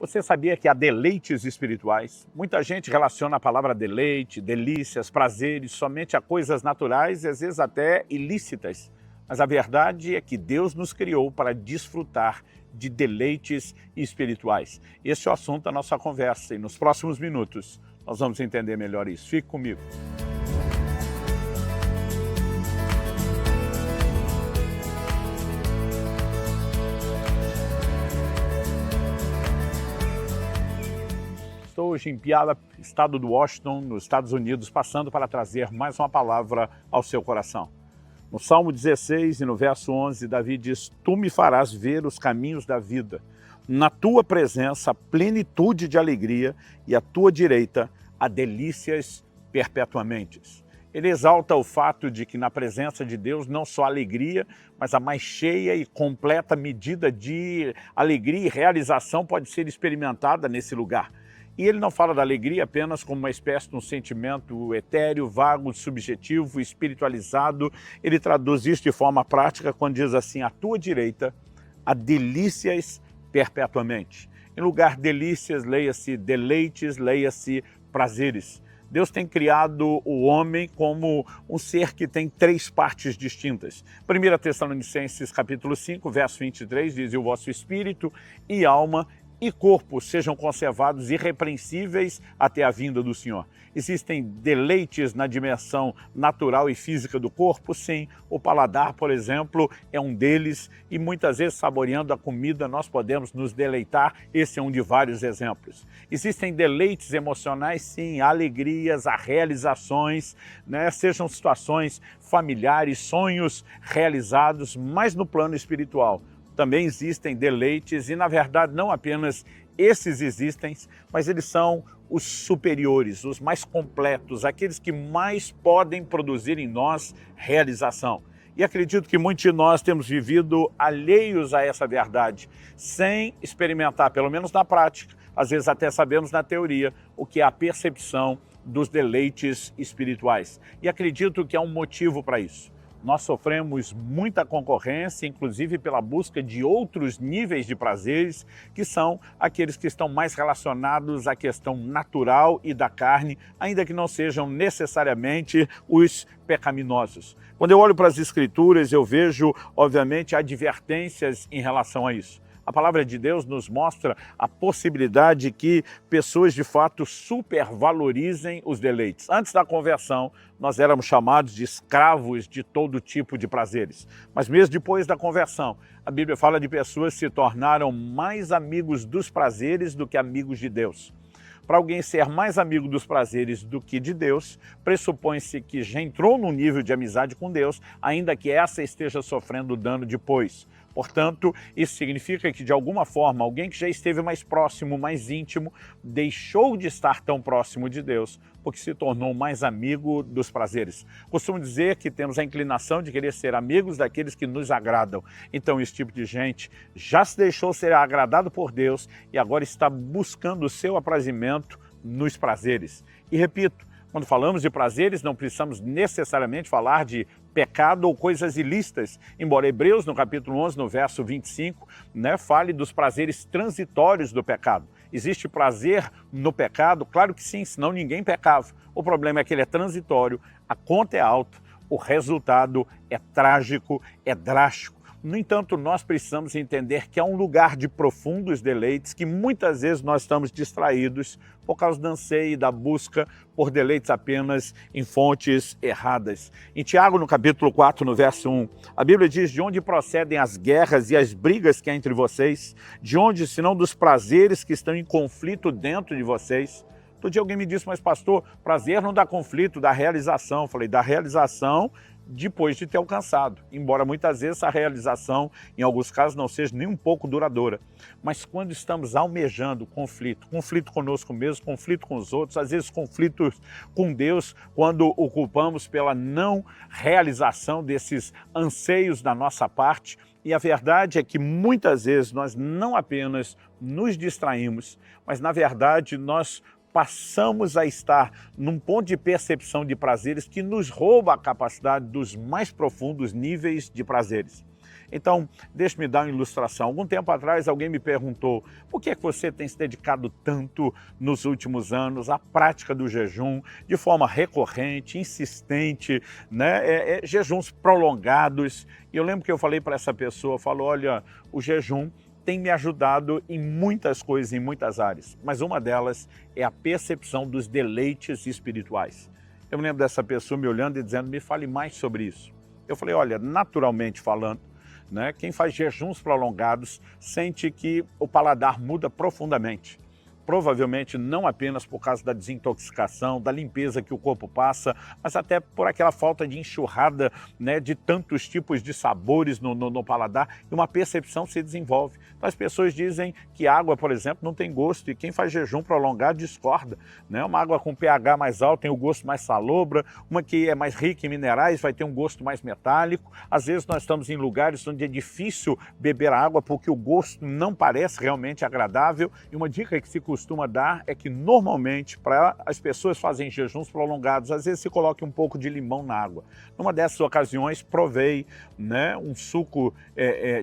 Você sabia que há deleites espirituais? Muita gente relaciona a palavra deleite, delícias, prazeres somente a coisas naturais e às vezes até ilícitas. Mas a verdade é que Deus nos criou para desfrutar de deleites espirituais. Esse é o assunto da nossa conversa e nos próximos minutos nós vamos entender melhor isso. Fique comigo. Estou hoje em Puyallup, estado do Washington, nos Estados Unidos, passando para trazer mais uma palavra ao seu coração. No Salmo 16 e no verso 11, Davi diz: Tu me farás ver os caminhos da vida. Na tua presença, a plenitude de alegria e à tua direita, há delícias perpetuamente. Ele exalta o fato de que na presença de Deus não só alegria, mas a mais cheia e completa medida de alegria e realização pode ser experimentada nesse lugar. E ele não fala da alegria apenas como uma espécie de um sentimento etéreo, vago, subjetivo, espiritualizado. Ele traduz isso de forma prática quando diz assim: à tua direita há delícias perpetuamente. Em lugar de delícias, leia-se deleites, leia-se prazeres. Deus tem criado o homem como um ser que tem três partes distintas. 1 Tessalonicenses capítulo 5, verso 23, diz: e o vosso espírito e alma e corpo sejam conservados irrepreensíveis até a vinda do Senhor. Existem deleites na dimensão natural e física do corpo? Sim. O paladar, por exemplo, é um deles e muitas vezes saboreando a comida nós podemos nos deleitar. Esse é um de vários exemplos. Existem deleites emocionais? Sim. Há alegrias, há realizações, sejam situações familiares, sonhos realizados, mas no plano espiritual também existem deleites e, na verdade, não apenas esses existem, mas eles são os superiores, os mais completos, aqueles que mais podem produzir em nós realização. E acredito que muitos de nós temos vivido alheios a essa verdade, sem experimentar, pelo menos na prática, às vezes até sabemos na teoria, o que é a percepção dos deleites espirituais. E acredito que há um motivo para isso. Nós sofremos muita concorrência, inclusive pela busca de outros níveis de prazeres, que são aqueles que estão mais relacionados à questão natural e da carne, ainda que não sejam necessariamente os pecaminosos. Quando eu olho para as Escrituras, eu vejo, obviamente, advertências em relação a isso. A palavra de Deus nos mostra a possibilidade de que pessoas de fato supervalorizem os deleites. Antes da conversão, nós éramos chamados de escravos de todo tipo de prazeres. Mas mesmo depois da conversão, a Bíblia fala de pessoas que se tornaram mais amigos dos prazeres do que amigos de Deus. Para alguém ser mais amigo dos prazeres do que de Deus, pressupõe-se que já entrou num nível de amizade com Deus, ainda que essa esteja sofrendo dano depois. Portanto, isso significa que, de alguma forma, alguém que já esteve mais próximo, mais íntimo, deixou de estar tão próximo de Deus, porque se tornou mais amigo dos prazeres. Costumo dizer que temos a inclinação de querer ser amigos daqueles que nos agradam. Então, esse tipo de gente já se deixou ser agradado por Deus e agora está buscando o seu aprazimento nos prazeres. E repito, quando falamos de prazeres, não precisamos necessariamente falar de pecado ou coisas ilícitas, embora Hebreus, no capítulo 11, no verso 25, fale dos prazeres transitórios do pecado. Existe prazer no pecado? Claro que sim, senão ninguém pecava. O problema é que ele é transitório, a conta é alta, o resultado é trágico, é drástico. No entanto, nós precisamos entender que há um lugar de profundos deleites que muitas vezes nós estamos distraídos por causa do anseio e da busca por deleites apenas em fontes erradas. Em Tiago, no capítulo 4, no verso 1, a Bíblia diz: de onde procedem as guerras e as brigas que há entre vocês? De onde, senão dos prazeres que estão em conflito dentro de vocês? Outro dia alguém me disse: mas pastor, prazer não dá conflito, dá realização. Eu falei: dá realização depois de ter alcançado, embora muitas vezes a realização, em alguns casos, não seja nem um pouco duradoura. Mas quando estamos almejando conflito conosco mesmo, conflito com os outros, às vezes conflitos com Deus, quando o culpamos pela não realização desses anseios da nossa parte, e a verdade é que muitas vezes nós não apenas nos distraímos, mas na verdade nós passamos a estar num ponto de percepção de prazeres que nos rouba a capacidade dos mais profundos níveis de prazeres. Então, deixe-me dar uma ilustração. Algum tempo atrás, alguém me perguntou por que é que você tem se dedicado tanto nos últimos anos à prática do jejum, de forma recorrente, insistente, né? Jejuns prolongados. E eu lembro que eu falei para essa pessoa, falou, olha, o jejum tem me ajudado em muitas coisas, em muitas áreas, mas uma delas é a percepção dos deleites espirituais. Eu me lembro dessa pessoa me olhando e dizendo, me fale mais sobre isso. Eu falei, olha, naturalmente falando, né, quem faz jejuns prolongados sente que o paladar muda profundamente. Provavelmente não apenas por causa da desintoxicação, da limpeza que o corpo passa, mas até por aquela falta de enxurrada, né, de tantos tipos de sabores no paladar, e uma percepção se desenvolve. Então, as pessoas dizem que água, por exemplo, não tem gosto, e quem faz jejum prolongado discorda, né? Uma água com pH mais alto tem o gosto mais salobra, uma que é mais rica em minerais vai ter um gosto mais metálico. Às vezes nós estamos em lugares onde é difícil beber água porque o gosto não parece realmente agradável, e uma dica que se costuma dar é que normalmente para as pessoas fazem jejuns prolongados, às vezes se coloca um pouco de limão na água. Numa dessas ocasiões provei, né, um suco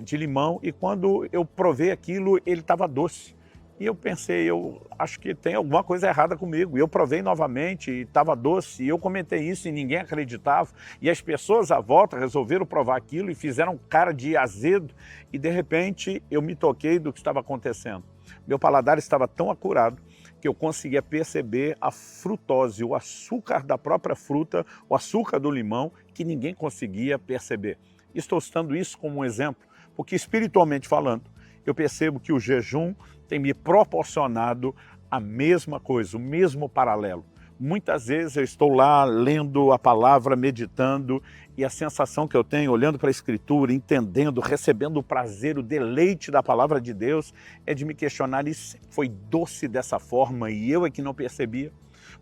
de limão, e quando eu provei aquilo ele estava doce. E eu pensei, eu acho que tem alguma coisa errada comigo. E eu provei novamente e estava doce. E eu comentei isso e ninguém acreditava. E as pessoas à volta resolveram provar aquilo e fizeram cara de azedo. E de repente eu me toquei do que estava acontecendo. Meu paladar estava tão acurado que eu conseguia perceber a frutose, o açúcar da própria fruta, o açúcar do limão, que ninguém conseguia perceber. Estou citando isso como um exemplo, porque espiritualmente falando, eu percebo que o jejum tem me proporcionado a mesma coisa, o mesmo paralelo. Muitas vezes eu estou lá lendo a palavra, meditando, e a sensação que eu tenho, olhando para a Escritura, entendendo, recebendo o prazer, o deleite da palavra de Deus, é de me questionar, isso foi doce dessa forma e eu é que não percebia?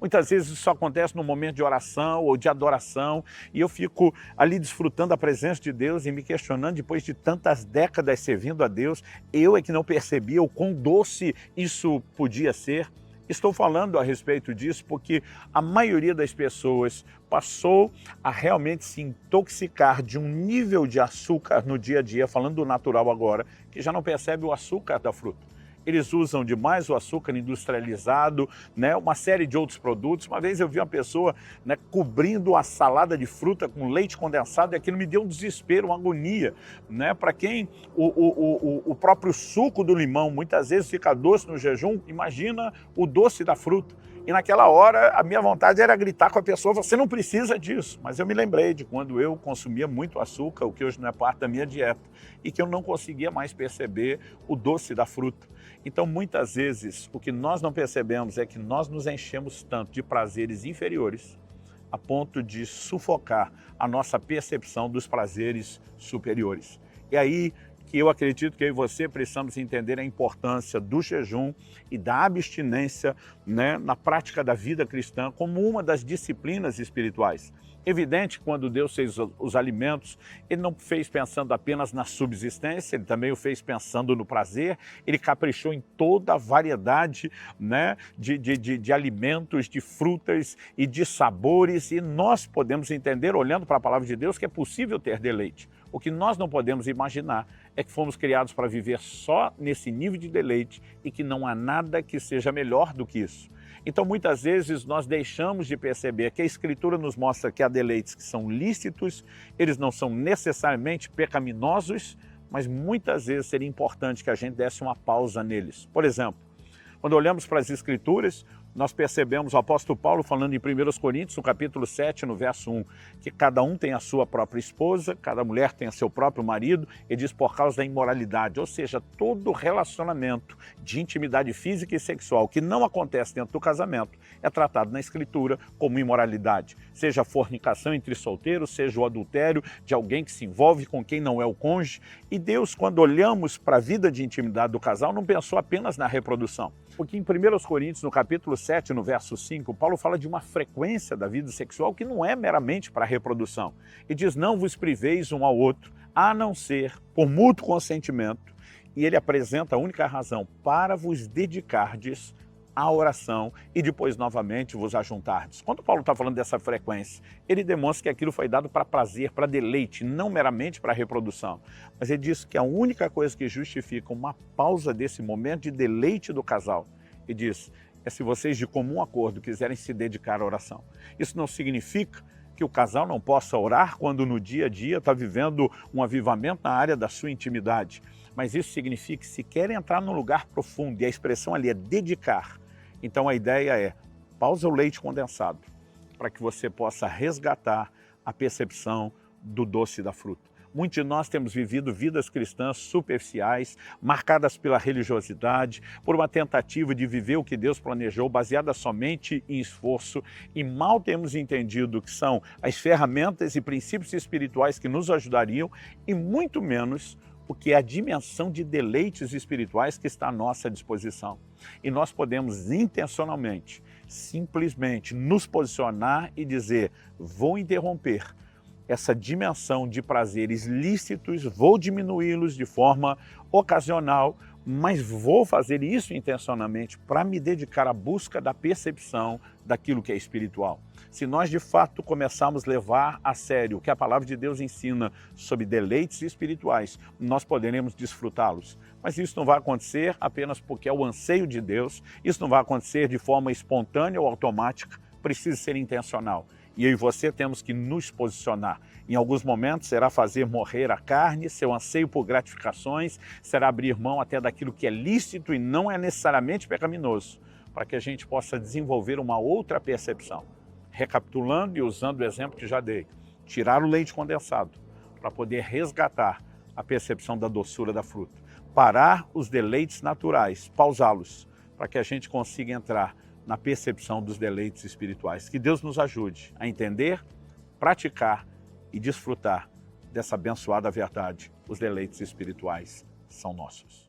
Muitas vezes isso acontece no momento de oração ou de adoração, e eu fico ali desfrutando a presença de Deus e me questionando, depois de tantas décadas servindo a Deus, eu é que não percebia o quão doce isso podia ser. Estou falando a respeito disso porque a maioria das pessoas passou a realmente se intoxicar de um nível de açúcar no dia a dia, falando do natural agora, que já não percebe o açúcar da fruta. Eles usam demais o açúcar industrializado, né, uma série de outros produtos. Uma vez eu vi uma pessoa, né, cobrindo a salada de fruta com leite condensado, e aquilo me deu um desespero, uma agonia, né? Para quem o próprio suco do limão muitas vezes fica doce no jejum, imagina o doce da fruta. E naquela hora a minha vontade era gritar com a pessoa, você não precisa disso. Mas eu me lembrei de quando eu consumia muito açúcar, o que hoje não é parte da minha dieta, e que eu não conseguia mais perceber o doce da fruta. Então, muitas vezes, o que nós não percebemos é que nós nos enchemos tanto de prazeres inferiores a ponto de sufocar a nossa percepção dos prazeres superiores. E aí que eu acredito que eu e você precisamos entender a importância do jejum e da abstinência, né, na prática da vida cristã como uma das disciplinas espirituais. Evidente, quando Deus fez os alimentos, Ele não fez pensando apenas na subsistência, Ele também o fez pensando no prazer. Ele caprichou em toda a variedade, né, de alimentos, de frutas e de sabores, e nós podemos entender, olhando para a palavra de Deus, que é possível ter deleite. O que nós não podemos imaginar é que fomos criados para viver só nesse nível de deleite e que não há nada que seja melhor do que isso. Então, muitas vezes, nós deixamos de perceber que a Escritura nos mostra que há deleites que são lícitos, eles não são necessariamente pecaminosos, mas muitas vezes seria importante que a gente desse uma pausa neles. Por exemplo, quando olhamos para as Escrituras, nós percebemos o apóstolo Paulo falando em 1 Coríntios, no capítulo 7, no verso 1, que cada um tem a sua própria esposa, cada mulher tem a seu próprio marido, e diz por causa da imoralidade, ou seja, todo relacionamento de intimidade física e sexual que não acontece dentro do casamento é tratado na Escritura como imoralidade, seja a fornicação entre solteiros, seja o adultério de alguém que se envolve com quem não é o cônjuge. E Deus, quando olhamos para a vida de intimidade do casal, não pensou apenas na reprodução. Porque em 1 Coríntios, no capítulo 7, no verso 5, Paulo fala de uma frequência da vida sexual que não é meramente para a reprodução. E diz, não vos priveis um ao outro, a não ser por mútuo consentimento. E ele apresenta a única razão, para vos dedicardes à oração e depois novamente vos ajuntardes. Quando Paulo está falando dessa frequência, ele demonstra que aquilo foi dado para prazer, para deleite, não meramente para reprodução. Mas ele diz que a única coisa que justifica uma pausa desse momento de deleite do casal, ele diz, é se vocês de comum acordo quiserem se dedicar à oração. Isso não significa que o casal não possa orar quando no dia a dia está vivendo um avivamento na área da sua intimidade. Mas isso significa que se quer entrar num lugar profundo, e a expressão ali é dedicar, então a ideia é, pausa o leite condensado, para que você possa resgatar a percepção do doce da fruta. Muitos de nós temos vivido vidas cristãs superficiais, marcadas pela religiosidade, por uma tentativa de viver o que Deus planejou, baseada somente em esforço, e mal temos entendido o que são as ferramentas e princípios espirituais que nos ajudariam, e muito menos o que é a dimensão de deleites espirituais que está à nossa disposição. E nós podemos intencionalmente, simplesmente nos posicionar e dizer, vou interromper essa dimensão de prazeres lícitos, vou diminuí-los de forma ocasional, mas vou fazer isso intencionalmente para me dedicar à busca da percepção daquilo que é espiritual. Se nós de fato começarmos a levar a sério o que a palavra de Deus ensina sobre deleites espirituais, nós poderemos desfrutá-los. Mas isso não vai acontecer apenas porque é o anseio de Deus, isso não vai acontecer de forma espontânea ou automática, precisa ser intencional. E eu e você temos que nos posicionar. Em alguns momentos será fazer morrer a carne, seu anseio por gratificações, será abrir mão até daquilo que é lícito e não é necessariamente pecaminoso, para que a gente possa desenvolver uma outra percepção. Recapitulando e usando o exemplo que já dei, tirar o leite condensado, para poder resgatar a percepção da doçura da fruta. Parar os deleites naturais, pausá-los, para que a gente consiga entrar na percepção dos deleites espirituais. Que Deus nos ajude a entender, praticar e desfrutar dessa abençoada verdade. Os deleites espirituais são nossos.